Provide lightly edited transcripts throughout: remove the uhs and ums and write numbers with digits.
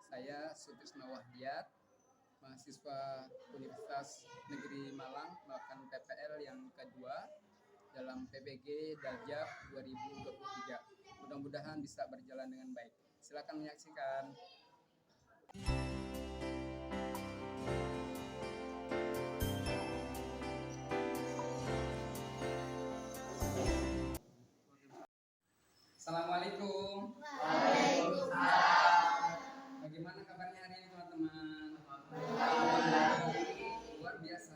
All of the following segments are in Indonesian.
Saya Sutrisno Wahdiat, mahasiswa Universitas Negeri Malang melakukan PPL yang kedua dalam PPG Daljab 2023. Mudah-mudahan bisa berjalan dengan baik. Silakan menyaksikan. Assalamualaikum. Waalaikumsalam. Bagaimana kabarnya hari ini teman-teman? Luar biasa.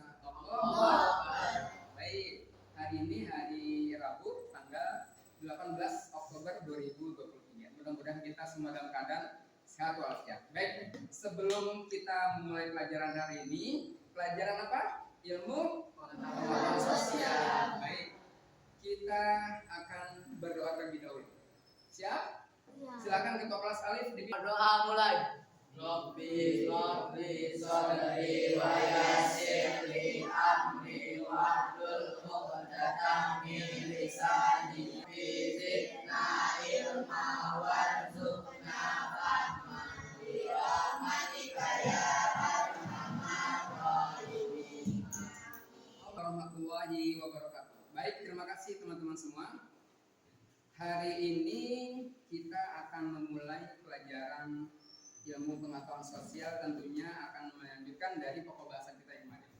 Baik, hari ini hari Rabu tanggal 18 Oktober 2023. Mudah-mudahan kita semua dalam keadaan sehat walafiat. Baik, sebelum kita memulai pelajaran hari ini, pelajaran apa? Ilmu pengetahuan sosial. Baik, kita akan berdoa terlebih dahulu. Siap? Silakan ketua kelas Alif Doa mulai. Rabbi shrahli sadri wa yassir li amri wahlul 'uqdatam min lisani zidna ilma warzuqna fahma bi rahmatika ya arhamar rahimin. warahmatullahi wabarakatuh. Baik, terima kasih teman-teman semua. Hari ini kita akan memulai pelajaran ilmu pengetahuan sosial, tentunya akan melanjutkan dari pokok bahasan kita yang kemarin.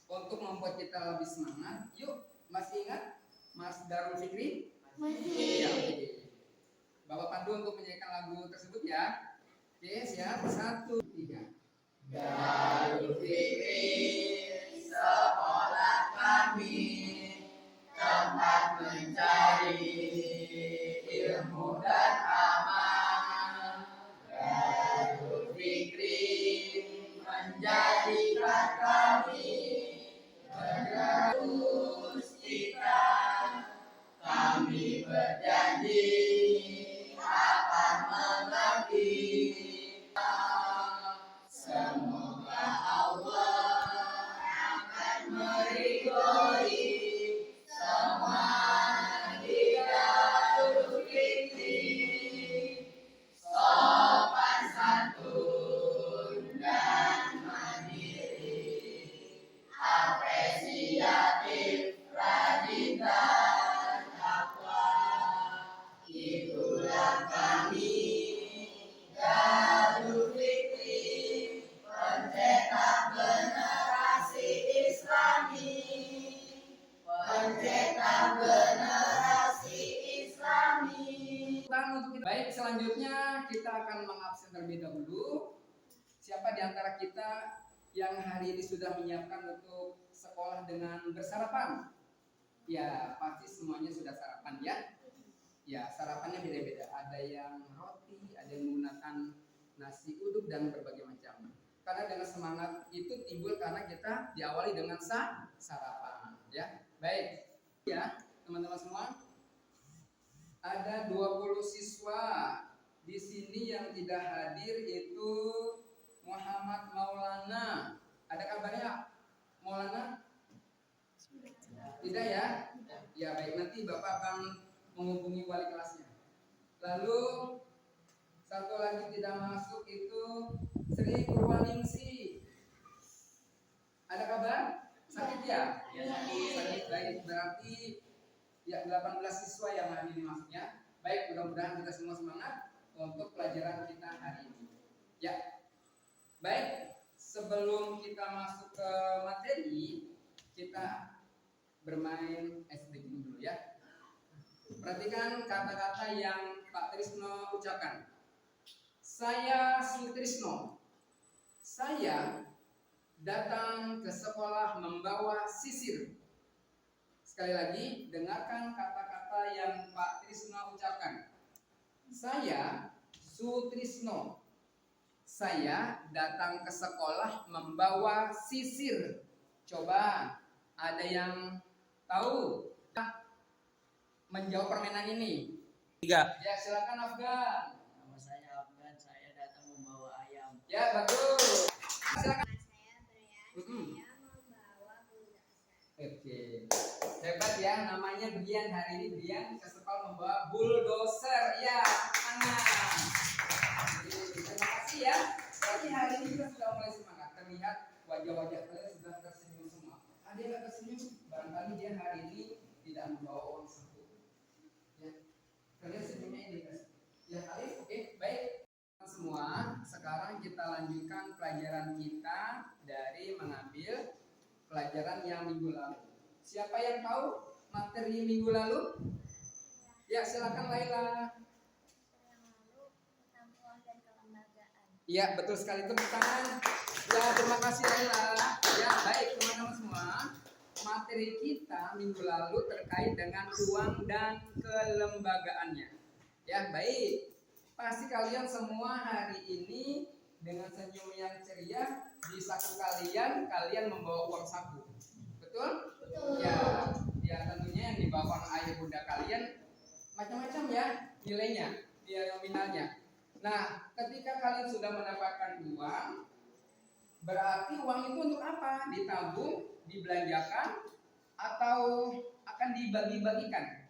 Untuk membuat kita lebih semangat, yuk, masih ingat Mas Darul Fikri? Masih. Ya, oke. Bapak pandu untuk menyanyikan lagu tersebut ya. Oke, siap. 1, 3. Darul Fikri, sekolah kami, tempat mencari ilmu dan amal. Darul Fikri menjadikan kami penerus kita. Kami berjanji akan mengerti. Semoga Allah akan meridhoi semua di Darul Fikri. Sopan santun dan mandiri, apresiatif, rajin dan takwa. Itulah kami Darul Fikri, pencetak generasi Islami. Pencetak generasi Islami. Baik, selanjutnya kita akan mengabsen terlebih dahulu. Siapa di antara kita yang hari ini sudah menyiapkan untuk sekolah dengan bersarapan? Ya, pasti semuanya sudah sarapan ya. Ya, sarapannya beda-beda. Ada yang roti, ada yang menggunakan nasi uduk dan berbagai macam. Karena dengan semangat itu timbul karena kita diawali dengan sarapan, ya. Baik, ya, teman-teman semua. Ada 20 siswa di sini yang tidak hadir, itu Muhammad Maulana. Ada kabarnya Maulana? Tidak ya? Ya baik, nanti Bapak akan menghubungi wali kelasnya. Lalu satu lagi tidak masuk itu Sri Purwaningsi. Ada kabar? Sakit ya? Ya, sakit. Sakit, baik, berarti ya 18 siswa yang hari ini masuknya. Baik, mudah-mudahan kita semua semangat untuk pelajaran kita hari ini. Ya. Baik, sebelum kita masuk ke materi, kita bermain ice breaking dulu ya. Perhatikan kata-kata yang Pak Trisno ucapkan. Saya Sutrisno. Saya datang ke sekolah membawa sisir. Sekali lagi, dengarkan kata-kata yang Pak Trisno ucapkan. Saya Sutrisno. Saya datang ke sekolah membawa sisir. Coba, ada yang tahu menjawab permainan ini? 3. Ya, silakan Afgan. Nama saya Afgan, saya datang membawa ayam. Ya, bagus. Silakan. Nama saya Brian, saya membawa bulldozer. Oke, hebat ya, namanya Brian. Hari ini Brian ke sekolah membawa bulldozer. Ya, tangan. Terima kasih ya. ya. Berarti hari ini kita sudah mulai semangat. Terlihat wajah-wajah kalian sudah tersenyum semua. Ada yang nggak tersenyum, barangkali dia hari ini tidak membawa uang saku. Ya, kalian senyumnya ini guys. Ya kalian, oke, baik semua. Sekarang kita lanjutkan pelajaran kita dari mengambil pelajaran yang minggu lalu. Siapa yang tahu materi minggu lalu? Ya, silakan Laila. Yang lalu tentang uang dan kelembagaan. Ya, betul sekali, tepuk tangan. Ya, terima kasih Laila. Ya, baik teman-teman semua. Materi kita minggu lalu terkait dengan uang dan kelembagaannya. Ya, baik. Pasti kalian semua hari ini dengan senyum yang ceria di saku kalian membawa uang saku. Betul? Betul. Ya tentunya yang dibawa ayah bunda kalian macam-macam ya nilainya, nilai nominalnya. Nah, ketika kalian sudah mendapatkan uang, berarti uang itu untuk apa? Ditabung, dibelanjakan, atau akan dibagi-bagikan?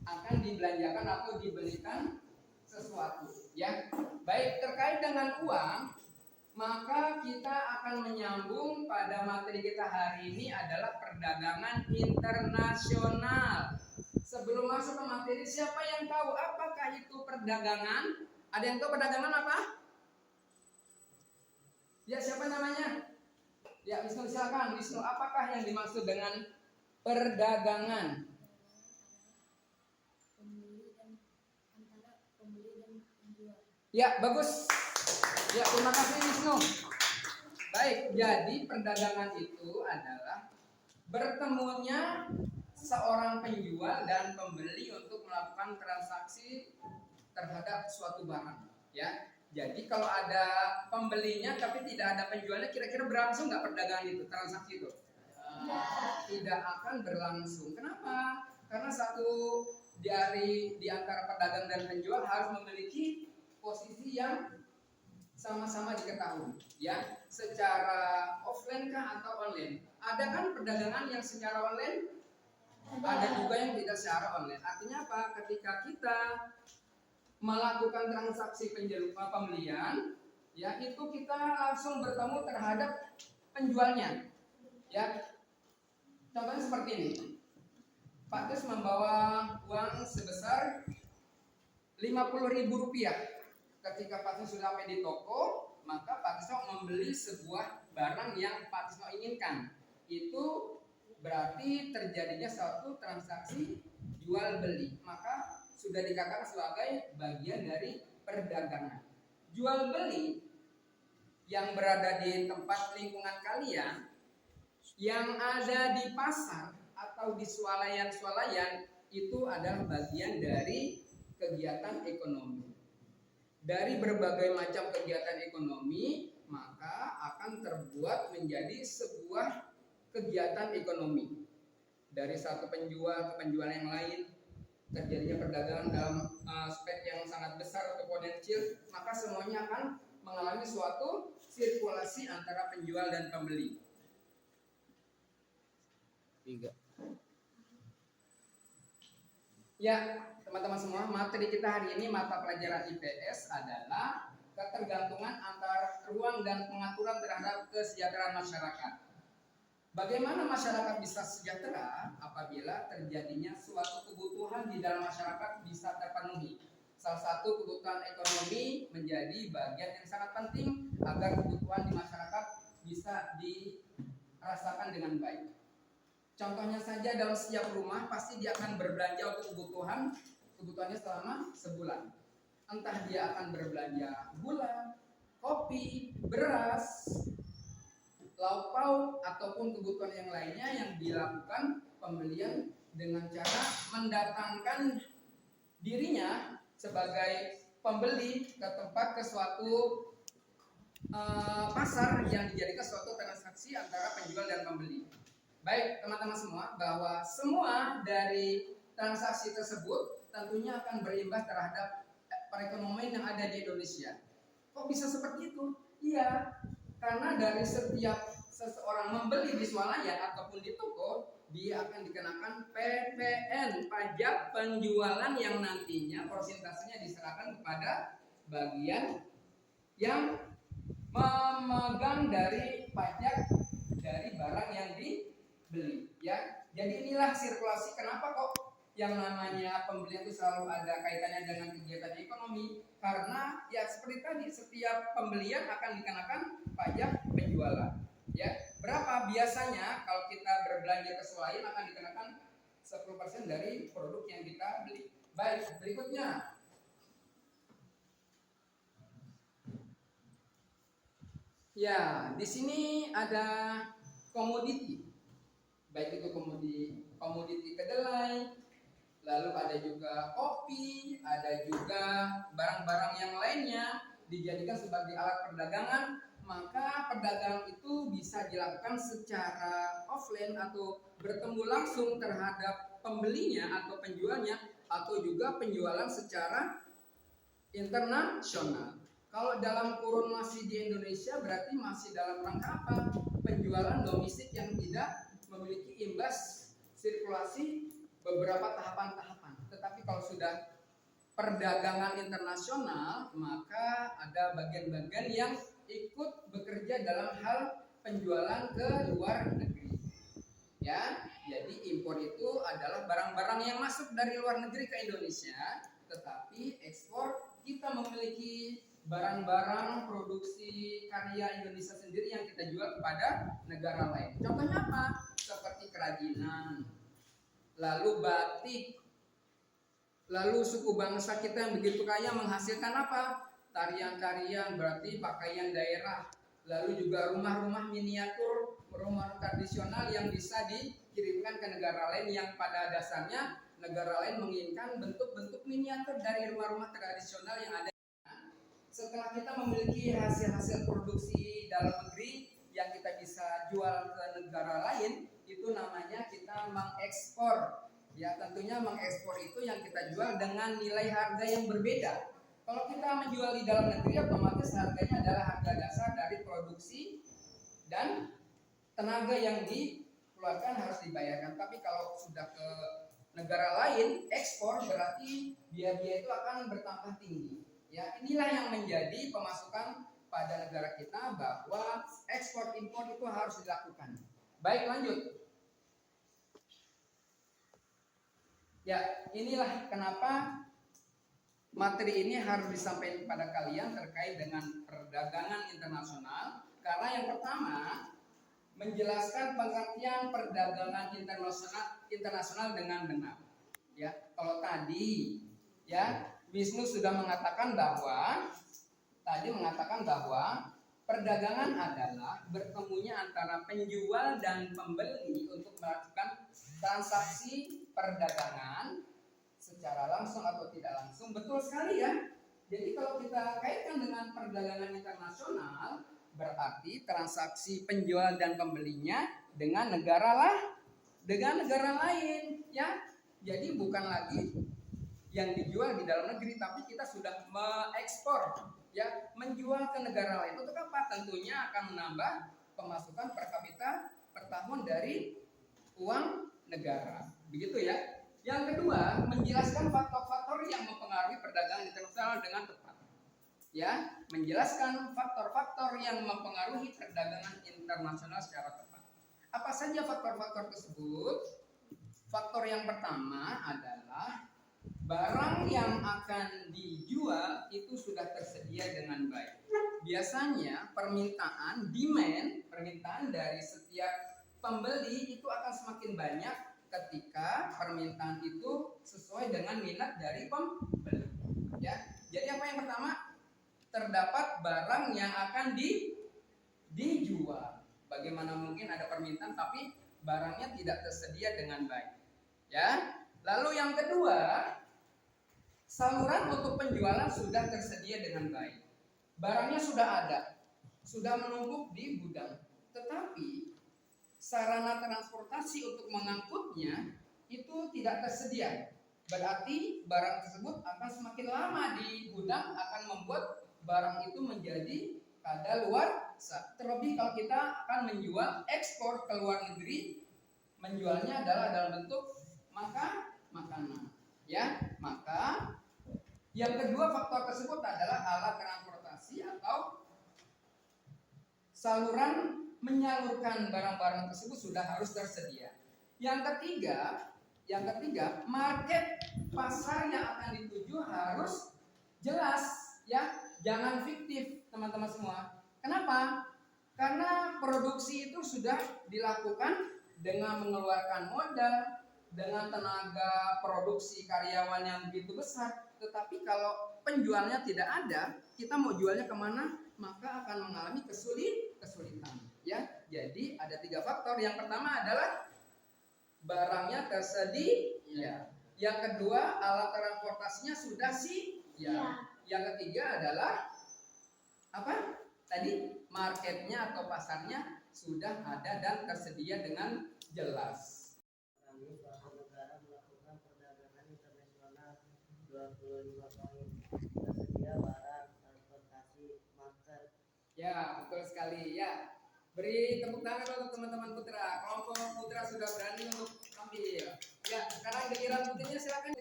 Akan dibelanjakan atau dibelikan sesuatu, ya. Baik, terkait dengan uang, maka kita akan menyambung pada materi kita hari ini adalah perdagangan internasional. Sebelum masuk ke materi, siapa yang tahu apakah itu perdagangan? Ada yang tahu perdagangan apa? Ya, siapa namanya? Ya, Wisnu, silakan. Wisnu, apakah yang dimaksud dengan perdagangan? Ya, bagus. Ya, terima kasih Wisnu. Baik, jadi perdagangan itu adalah bertemunya seorang penjual dan pembeli untuk melakukan transaksi terhadap suatu barang. Ya, jadi kalau ada pembelinya tapi tidak ada penjualnya, kira-kira berlangsung nggak perdagangan itu, transaksi itu? Tidak akan berlangsung. Kenapa? Karena satu di antara pedagang dan penjual harus memiliki posisi yang sama-sama diketahui, ya, secara offline kah atau online? Ada kan perdagangan yang secara online, ada juga yang tidak secara online. Artinya apa? Ketika kita melakukan transaksi pembelian, ya, itu kita langsung bertemu terhadap penjualnya, ya. Contohnya seperti ini. Pak Tis membawa uang sebesar Rp50.000. Ketika Pak Tisno sudah sampai di toko, maka Pak Tisno membeli sebuah barang yang Pak Tisno inginkan. Itu berarti terjadinya suatu transaksi jual beli. Maka sudah dikatakan sebagai bagian dari perdagangan. Jual beli yang berada di tempat lingkungan kalian, yang ada di pasar atau di swalayan-swalayan, itu adalah bagian dari kegiatan ekonomi. Dari berbagai macam kegiatan ekonomi, maka akan terbuat menjadi sebuah kegiatan ekonomi. Dari satu penjual ke penjual yang lain, terjadinya perdagangan dalam aspek yang sangat besar atau potensial, maka semuanya akan mengalami suatu sirkulasi antara penjual dan pembeli. 3. Ya, teman-teman semua, materi kita hari ini mata pelajaran IPS adalah ketergantungan antara ruang dan pengaturan terhadap kesejahteraan masyarakat. Bagaimana masyarakat bisa sejahtera apabila terjadinya suatu kebutuhan di dalam masyarakat bisa terpenuhi. Salah satu kebutuhan ekonomi menjadi bagian yang sangat penting agar kebutuhan di masyarakat bisa dirasakan dengan baik. Contohnya saja dalam setiap rumah pasti dia akan berbelanja untuk kebutuhannya selama sebulan. Entah dia akan berbelanja gula, kopi, beras, lauk pauk ataupun kebutuhan yang lainnya yang dilakukan pembelian dengan cara mendatangkan dirinya sebagai pembeli ke suatu pasar yang dijadikan suatu transaksi antara penjual dan pembeli. Baik teman-teman semua, bahwa semua dari transaksi tersebut tentunya akan berimbas terhadap perekonomian yang ada di Indonesia. Kok bisa seperti itu? Iya, karena dari setiap seseorang membeli di swalayan ataupun di toko, dia akan dikenakan PPN, pajak penjualan, yang nantinya persentasenya diserahkan kepada bagian yang memegang dari pajak dari barang yang dibeli, ya. Jadi inilah sirkulasi. Kenapa kok yang namanya pembelian itu selalu ada kaitannya dengan kegiatan ekonomi? Karena ya seperti tadi, setiap pembelian akan dikenakan pajak penjualan. Ya, berapa biasanya kalau kita berbelanja ke swalayan akan dikenakan 10% dari produk yang kita beli. Baik, berikutnya. Ya, di sini ada komoditi. Baik itu komoditi kedelai, lalu ada juga kopi, ada juga barang-barang yang lainnya dijadikan sebagai alat perdagangan. Maka perdagangan itu bisa dilakukan secara offline atau bertemu langsung terhadap pembelinya atau penjualnya, atau juga penjualan secara internasional. Kalau dalam kurun masih di Indonesia berarti masih dalam rangka apa? Penjualan domestik yang tidak memiliki imbas sirkulasi beberapa tahapan-tahapan. Tetapi kalau sudah perdagangan internasional, maka ada bagian-bagian yang ikut bekerja dalam hal penjualan ke luar negeri. Ya, jadi impor itu adalah barang-barang yang masuk dari luar negeri ke Indonesia, tetapi ekspor kita memiliki barang-barang produksi karya Indonesia sendiri yang kita jual kepada negara lain. Contohnya apa? Seperti kerajinan, lalu batik, lalu suku bangsa kita yang begitu kaya menghasilkan apa? Tarian-tarian, berarti pakaian daerah, lalu juga rumah-rumah miniatur, rumah tradisional yang bisa dikirimkan ke negara lain yang pada dasarnya negara lain menginginkan bentuk-bentuk miniatur dari rumah-rumah tradisional yang ada. Setelah kita memiliki hasil-hasil produksi dalam negeri yang kita bisa jual ke negara lain, itu namanya kita mengekspor. Ya, tentunya mengekspor itu yang kita jual dengan nilai harga yang berbeda. Kalau kita menjual di dalam negeri, otomatis harganya adalah harga dasar dari produksi dan tenaga yang dikeluarkan harus dibayarkan. Tapi kalau sudah ke negara lain, ekspor berarti biaya-biaya itu akan bertambah tinggi. Ya, inilah yang menjadi pemasukan pada negara kita, bahwa ekspor impor itu harus dilakukan. Baik, lanjut. Ya, inilah kenapa materi ini harus disampaikan kepada kalian terkait dengan perdagangan internasional. Karena yang pertama, menjelaskan pengertian perdagangan internasional dengan benar. Ya, kalau tadi ya Wisnu sudah mengatakan bahwa perdagangan adalah bertemunya antara penjual dan pembeli untuk melakukan transaksi perdagangan secara langsung atau tidak langsung. Betul sekali ya. Jadi kalau kita kaitkan dengan perdagangan internasional, berarti transaksi penjual dan pembelinya dengan negara lain, ya. Jadi bukan lagi yang dijual di dalam negeri, tapi kita sudah mengekspor, ya, menjual ke negara lain. Untuk apa? Tentunya akan menambah pemasukan per kapita per tahun dari uang negara. Begitu ya. Yang kedua, menjelaskan faktor-faktor yang mempengaruhi perdagangan internasional dengan tepat. Ya, menjelaskan faktor-faktor yang mempengaruhi perdagangan internasional secara tepat. Apa saja faktor-faktor tersebut? Faktor yang pertama adalah barang yang akan dijual itu sudah tersedia dengan baik. Biasanya permintaan dari setiap pembeli itu akan semakin banyak ketika permintaan itu sesuai dengan minat dari pembeli. Ya, jadi apa yang pertama? Terdapat barang yang akan dijual. Bagaimana mungkin ada permintaan tapi barangnya tidak tersedia dengan baik? Ya. Lalu yang kedua, saluran untuk penjualan sudah tersedia dengan baik. Barangnya sudah ada, sudah menumpuk di gudang. Tetapi sarana transportasi untuk mengangkutnya itu tidak tersedia. Berarti barang tersebut akan semakin lama di gudang, akan membuat barang itu menjadi kadaluarsa. Terlebih kalau kita akan menjual ekspor ke luar negeri, menjualnya adalah dalam bentuk makanan. Ya, maka yang kedua faktor tersebut adalah atau saluran menyalurkan barang-barang tersebut sudah harus tersedia. Yang ketiga, market pasar yang akan dituju harus jelas, ya, jangan fiktif, teman-teman semua. Kenapa? Karena produksi itu sudah dilakukan dengan mengeluarkan modal, dengan tenaga produksi karyawan yang begitu besar. Tetapi kalau penjualnya tidak ada, kita mau jualnya kemana? Maka akan mengalami kesulitan. Ya, jadi ada 3 faktor. Yang pertama adalah barangnya tersedia. Yang kedua, alat transportasinya sudah siap. Yang ketiga adalah apa? Tadi marketnya atau pasarnya sudah ada dan tersedia dengan jelas. Kami suatu negara melakukan perdagangan internasional 25 poin. Tersedia barang, transportasi, market. Ya, betul sekali. Ya, beri tepuk tangan untuk teman-teman Putra. Kelompok Putra sudah berani untuk tampil. Ya, sekarang giliran Putrinya silakan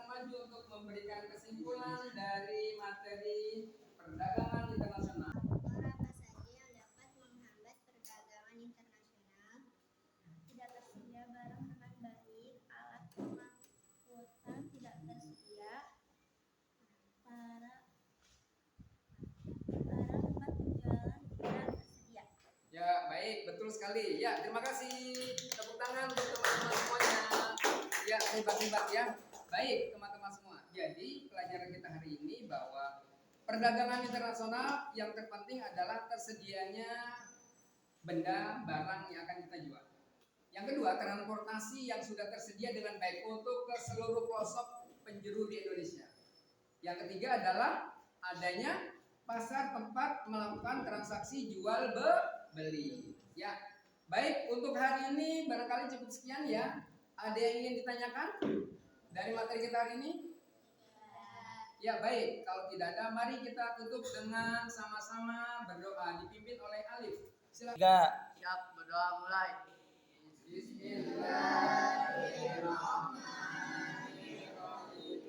maju untuk memberikan kesimpulan dari materi perdagangan internasional. Faktor apa saja yang dapat menghambat perdagangan internasional? Tidak tersedia barang dengan baik, alat pengangkutan tidak tersedia, para tempat penjualan tidak tersedia. Ya, baik, betul sekali. Ya, terima kasih. Tepuk tangan untuk teman-teman semuanya. Ya, hebat-hebat ya. Baik, teman-teman semua. Jadi, pelajaran kita hari ini bahwa perdagangan internasional yang terpenting adalah tersedianya benda, barang yang akan kita jual. Yang kedua, transportasi yang sudah tersedia dengan baik untuk ke seluruh pelosok penjuru di Indonesia. Yang ketiga adalah adanya pasar tempat melakukan transaksi jual beli. Ya, baik, untuk hari ini barangkali cukup sekian ya. Ada yang ingin ditanyakan dari materi kita hari ini? Ya, baik. Kalau tidak ada, mari kita tutup dengan sama-sama berdoa dipimpin oleh Alif. Silakan. Siap, berdoa mulai. Bismillahirrahmanirrahim.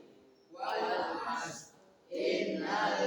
Wal 'asr. Innal